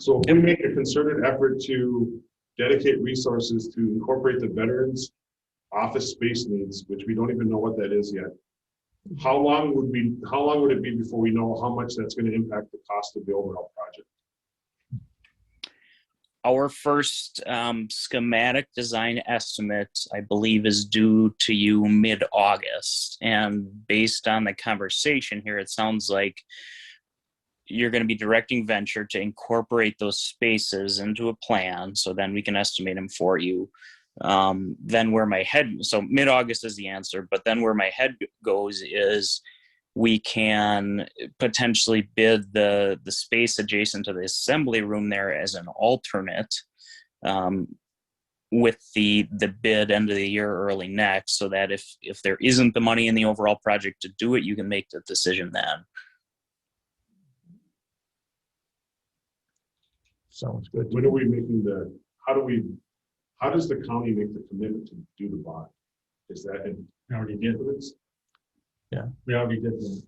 So if we make a concerted effort to dedicate resources to incorporate the veterans' office space needs, which we don't even know what that is yet, how long would it be before we know how much that's gonna impact the cost of the overall project? Our first schematic design estimate, I believe, is due to you mid-August. And based on the conversation here, it sounds like you're going to be directing Venture to incorporate those spaces into a plan, so then we can estimate them for you. Then where my head, so mid-August is the answer, but then where my head goes is we can potentially bid the space adjacent to the assembly room there as an alternate, with the bid end of the year, early next, so that if there isn't the money in the overall project to do it, you can make the decision then. Sounds good. When are we making how does the county make the commitment to do the bond? Is that in We already did. influence? We already did the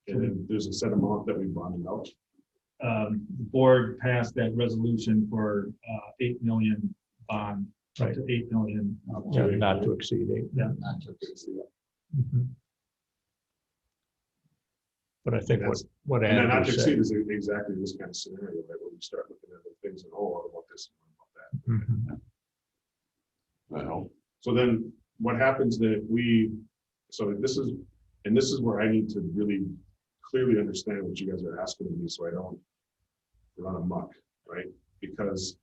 And then there's a set amount that we bonded out? the board passed that resolution for 8 million bond, up to 8 million. Yeah, not to exceed 8. Not to- Mhm. But I think what And then not Andrew to exceed said. is exactly this kind of scenario, right, where we start looking at the things and, oh, what about this, and what about that? Mhm. Well, So then what happens then if this is where I need to really clearly understand what you guys are asking of me so I don't run amok, right? Because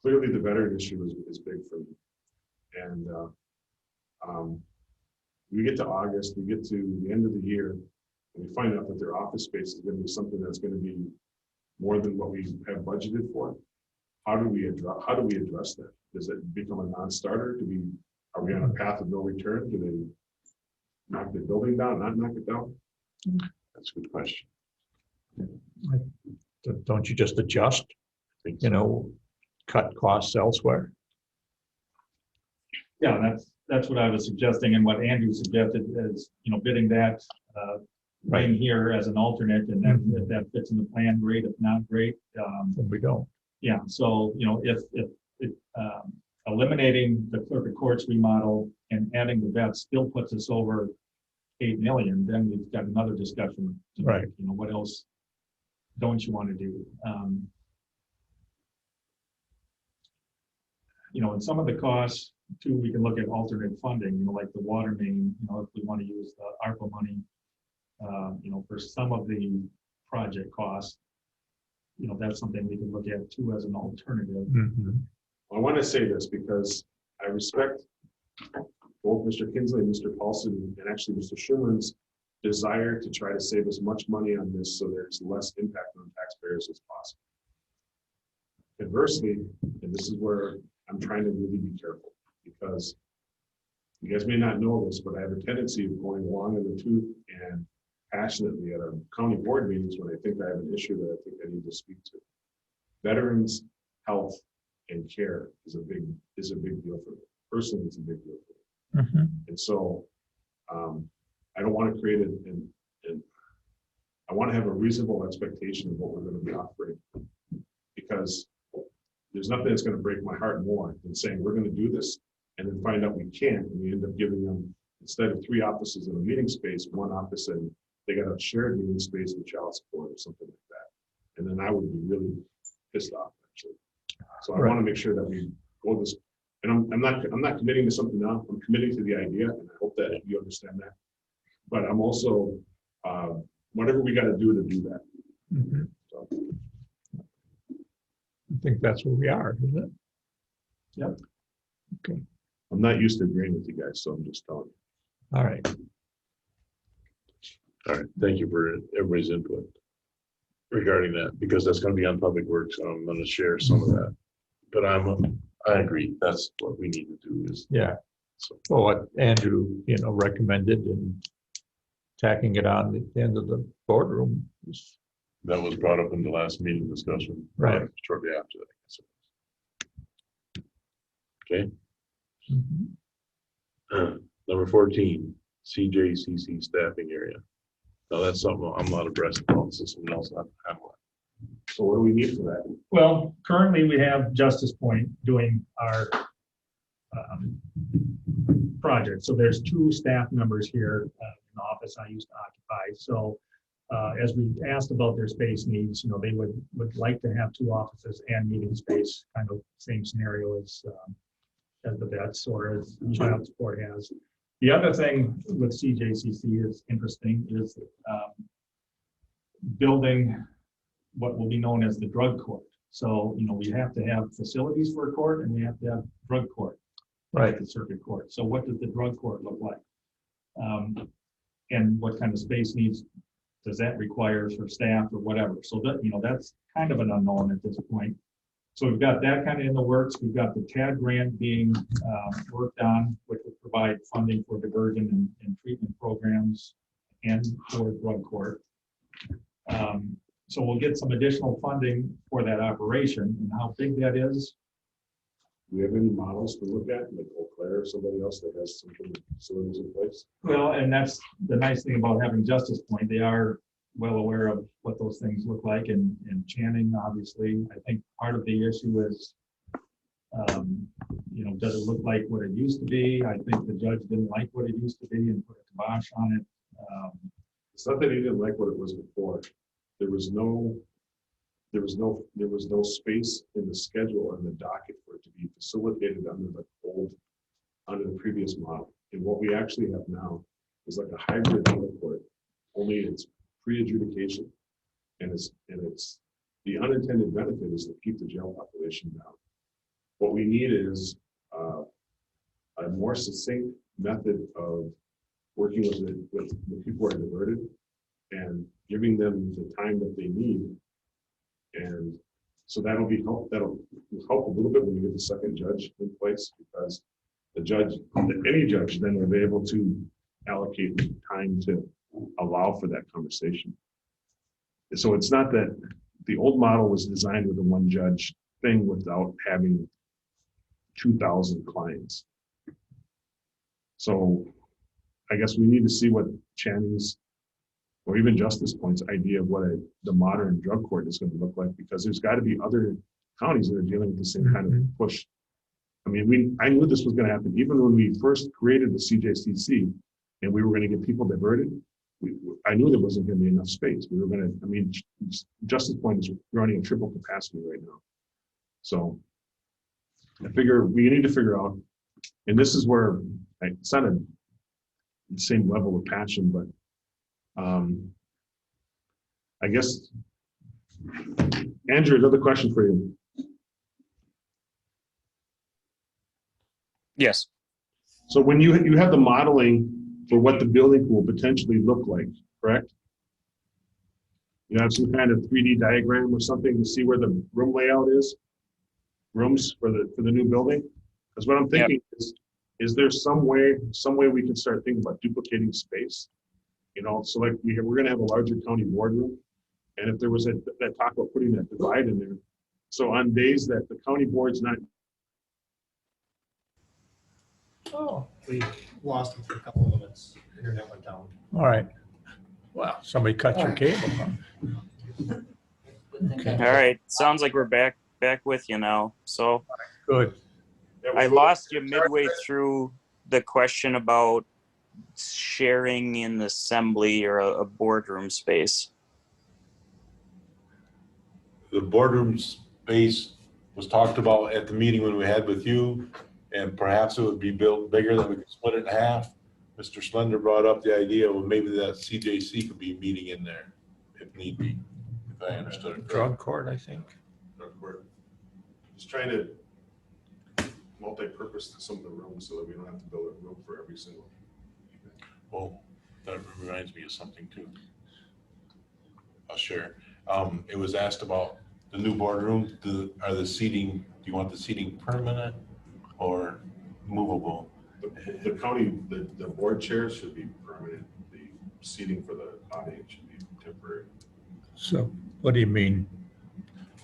clearly the veteran issue is big for me. And we get to August, we get to the end of the year, and we find out that their office space is going to be something that's going to be more than what we have budgeted for. How do we address that? Does it become a non-starter? Are we on a path of no return? Do they knock the building down, not knock it down? that's a good question. Don't you just adjust, cut costs elsewhere? Yeah, that's what I was suggesting, and what Andrew suggested is, bidding that right here as an alternate, and then if that fits in the plan, great. If not, great. Then we don't. Yeah, so, if eliminating the clerk of courts remodel and adding the vet still puts us over 8 million, then we've got another discussion to Right. make. What else don't you want to do? And some of the costs too, we can look at alternate funding, like the water main, if we want to use the ARPA money, for some of the project costs, that's something we can look at too as an alternative. Mhm. I want to say this because I respect both Mr. Kinsley and Mr. Paulson, and actually Mr. Schuman's desire to try to save as much money on this so there's less impact on taxpayers as possible. Conversely, and this is where I'm trying to really be careful, because you guys may not know this, but I have a tendency of going long in the tooth and passionately at our county board meetings when I think I have an issue that I think I need to speak to. Veterans' health and care is a big deal for me. Personally, it's a big deal for me. Mhm. And so I don't want to create I want to have a reasonable expectation of what we're going to be offering, because there's nothing that's going to break my heart more than saying we're going to do this and then find out we can't, and we end up giving them, instead of 3 offices in a meeting space, 1 office, and they got a shared meeting space with child support or something like that. And then I would be really pissed off, actually. So I want to make sure that we go this, and I'm not committing to something now. I'm committing to the idea, and I hope that you understand that. But I'm also, whatever we got to do that. Mhm. So, I think that's where we are, isn't it? Yep. Okay, I'm not used to agreeing with you guys, so I'm just telling you. all right. All right, thank you for everybody's input regarding that, because that's gonna be on Public Works, so I'm gonna share some of that. But I agree, that's what we need to do is, Yeah. so, Well, what Andrew, recommended and tacking it on at the end of the boardroom is that was brought up in the last meeting discussion. Right. Shortly after that. Okay, number 14, CJCC staffing area. Now that's something I'm not abreast of, so someone else have to handle it. So what do we need for that? Well, currently we have Justice Point doing our project. So there's 2 staff members here in the office I used to occupy. So as we asked about their space needs, they would like to have 2 offices and meeting space, kind of same scenario as the vets or as child support has. The other thing with CJCC is interesting is building what will be known as the drug court. So, we have to have facilities for a court and we have to have drug court. Right. The circuit court. So what does the drug court look like? And what kind of space needs does that require for staff or whatever? So that, that's kind of an unknown at this point. So we've got that kind of in the works. We've got the TAD grant being worked on, which would provide funding for diversion and treatment programs and for drug court. So we'll get some additional funding for that operation, and how big that is. Do we have any models to look at, like Eau Claire or somebody else that has some kind of facilities in place? Well, and that's the nice thing about having Justice Point. They are well aware of what those things look like, and Channing, obviously. I think part of the issue is, does it look like what it used to be? I think the judge didn't like what it used to be and put a kibosh on it. It's not that he didn't like what it was before. There was no space in the schedule or in the docket for it to be facilitated under the previous model. And what we actually have now is like a hybrid drug court, only it's pre-adjudication, and it's the unintended benefit is to keep the jail population down. What we need is a more succinct method of working with the people who are diverted and giving them the time that they need. And so that'll help a little bit when we get the second judge in place, because any judge then will be able to allocate time to allow for that conversation. So it's not that the old model was designed with a 1 judge thing without having 2,000 clients. So I guess we need to see what Channing's or even Justice Point's idea of what the modern drug court is going to look like, because there's got to be other counties that are dealing with the same kind of push. I mean, I knew this was going to happen even when we first created the CJCC and we were going to get people diverted. I knew there wasn't going to be enough space. Justice Point is running at triple capacity right now. So I figure we need to figure out, and this is where it's not the same level of passion, but I guess, Andrew, another question for you. Yes. So when you have the modeling for what the building will potentially look like, correct? You have some kind of 3D diagram or something to see where the room layout is, rooms for the new building? Because what I'm thinking is there some way we can start thinking about duplicating space? So like we're going to have a larger county boardroom, and if there was that talk about putting that divide in there, so on days that the county board's not. Oh, we lost him for a couple of minutes. Internet went down. All right. Well, somebody cut your cable, huh? Okay. All right. Sounds like we're back with you now. So Good. I lost you midway through the question about sharing an assembly or a boardroom space. The boardroom space was talked about at the meeting when we had with you, and perhaps it would be built bigger, that we could split it in half. Mr. Slender brought up the idea, well, maybe that CJC could be meeting in there if need be, if I understood it. Drug court, I think. We're just trying to multi-purpose some of the rooms so that we don't have to build a room for every single. Well, that reminds me of something too. I'll share. It was asked about the new boardroom, are the seating, do you want the seating permanent or movable? The county, the board chairs should be permanent. The seating for the audience should be temporary. So what do you mean?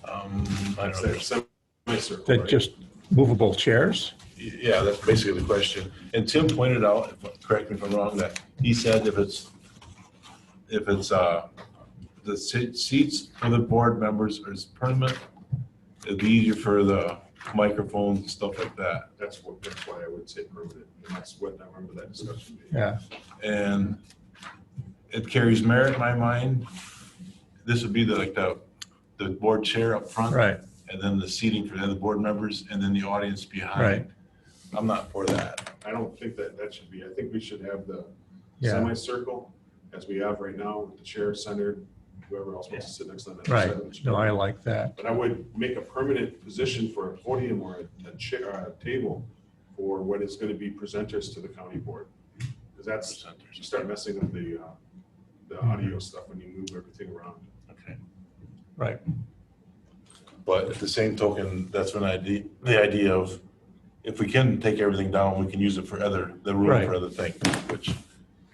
I That's don't know. that semicircle, That right? just movable chairs? Yeah, that's basically the question. And Tim pointed out, correct me if I'm wrong, that he said if it's the seats for the board members is permanent, it'd be easier for the microphones and stuff like that. That's why I would say permanent. And that's what I remember that discussion being. Yeah. And it carries merit in my mind. This would be the board chair up front. Right, And then the seating for the other board members and then the audience behind. right. I'm not for that. I don't think that should be. I think we should have the Yeah. semicircle as we have right now with the chair centered, whoever else wants to sit next to them. Right. No, I like that. But I would make a permanent position for a podium or a chair, a table for what is going to be presenters to the county board. Because that's, you start messing up the audio stuff when you move everything around. Okay. Right. But at the same token, that's when the idea of, if we can take everything down, we can use it for the room Right. for other things, which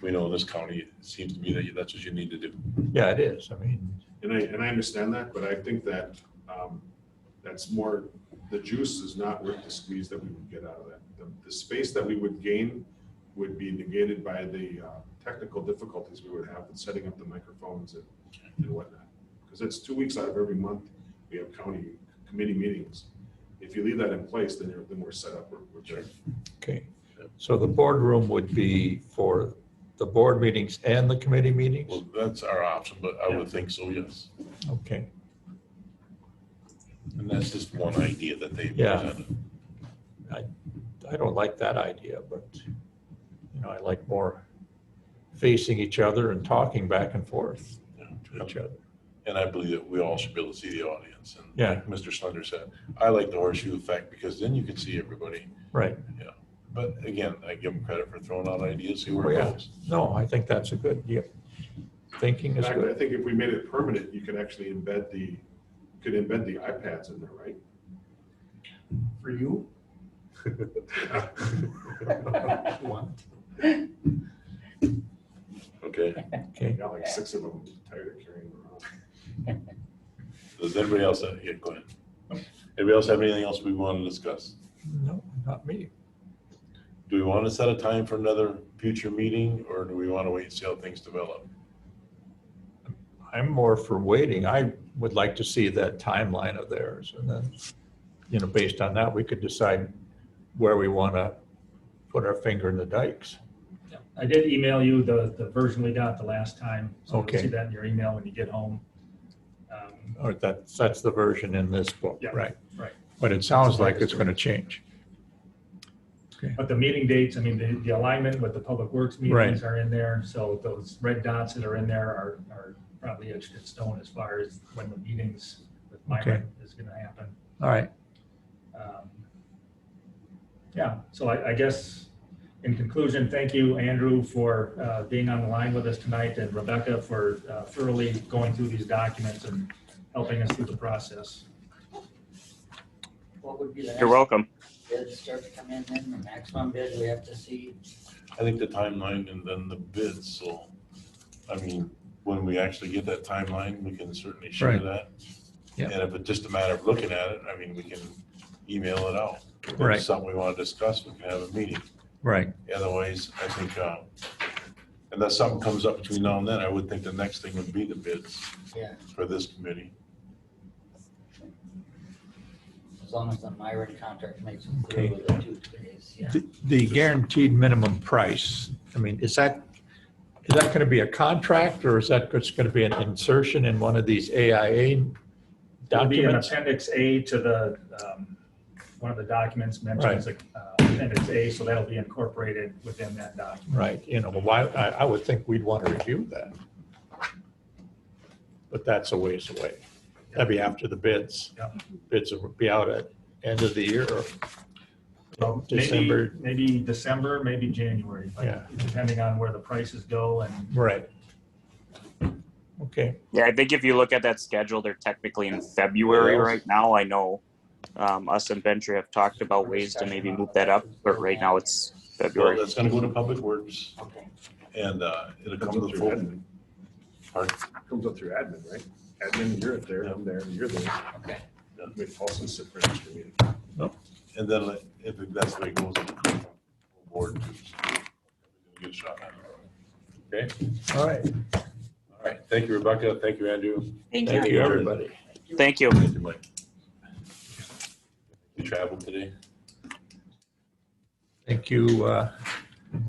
we know in this county, it seems to me that that's what you need to do. Yeah, it is. I mean, And I understand that, but I think that that's more, the juice is not worth the squeeze that we would get out of that. The space that we would gain would be negated by the technical difficulties we would have with setting up the microphones and whatnot. Because it's 2 weeks out of every month, we have county committee meetings. If you leave that in place, then we're set up. We're good. okay. So the boardroom would be for the board meetings and the committee meetings? Well, that's our option, but I would think so, yes. Okay. And that's just one idea that they Yeah. presented. I don't like that idea, but, I like more facing each other and talking back and forth to each other. And I believe that we all should be able to see the audience. And Yeah. like Mr. Slender said, I like the horseshoe effect because then you can see everybody. Right. But again, I give them credit for throwing out ideas, see where Oh, it yeah. goes. No, I think that's a good, thinking In is fact, I good. think if we made it permanent, you could actually embed the iPads in there, right? For you? What? Okay. I got like 6 of them, tired of carrying them around. Does anybody else, yeah, go ahead. Anybody else have anything else we want to discuss? No, not me. Do we want to set a time for another future meeting or do we want to wait and see how things develop? I'm more for waiting. I would like to see that timeline of theirs. And then, based on that, we could decide where we want to put our finger in the dikes. Yeah. I did email you the version we got the last time. So Okay. you'll see that in your email when you get home. Or that's the version in this book, Yeah, right? right. But it sounds like it's going to change. But the meeting dates, I mean, the alignment with the public works meetings Right. are in there. So those red dots that are in there are probably etched in stone as far as when the meetings with Myron is going to happen. All right. Yeah, so I guess in conclusion, thank you, Andrew, for being on the line with us tonight, and Rebecca for thoroughly going through these documents and helping us through the process. What would be the You're next welcome. bid start to come in then, the maximum bid we have to see? I think the timeline and then the bids, so, I mean, when we actually get that timeline, we can certainly share Right. that. Yeah. And if it's just a matter of looking at it, I mean, we can email it out. If Right. it's something we want to discuss, we can have a meeting. Right. Otherwise, I think, unless something comes up between now and then, I would think the next thing would be the bids Yeah. for this committee. As long as the Myron contract makes it clear with the 2 days, yeah. The guaranteed minimum price, I mean, is that going to be a contract or is that just going to be an insertion in one of these AIA There'll be an documents? appendix A to the, one of the documents mentions appendix A, so that'll be incorporated within that document. Right, you know, why, I would think we'd want to review that. But that's a ways away. That'd be after the bids. Yep. Bids will be out at end of the year or So December. maybe December, maybe January, Yeah. depending on where the prices go and Right. Okay, Yeah, I think if you look at that schedule, they're technically in February What else? right now. I know us and Venture have talked about ways to maybe move that up, but right now it's Well, February. that's gonna go to Public Works Okay. and it'll come Comes to up the through full. admin. Pardon? Comes up through admin, right? Admin, you're there, I'm there, you're there. Okay. We also sit for an extra meeting. And then if that's the way it goes, it'll come from the board too. So we'll get a shot at it. Okay, all right. all right. Thank you, Rebecca. Thank you, Andrew. Thank Thank you. you, everybody. Thank you. Thank you, Mike. You traveled today? Thank you,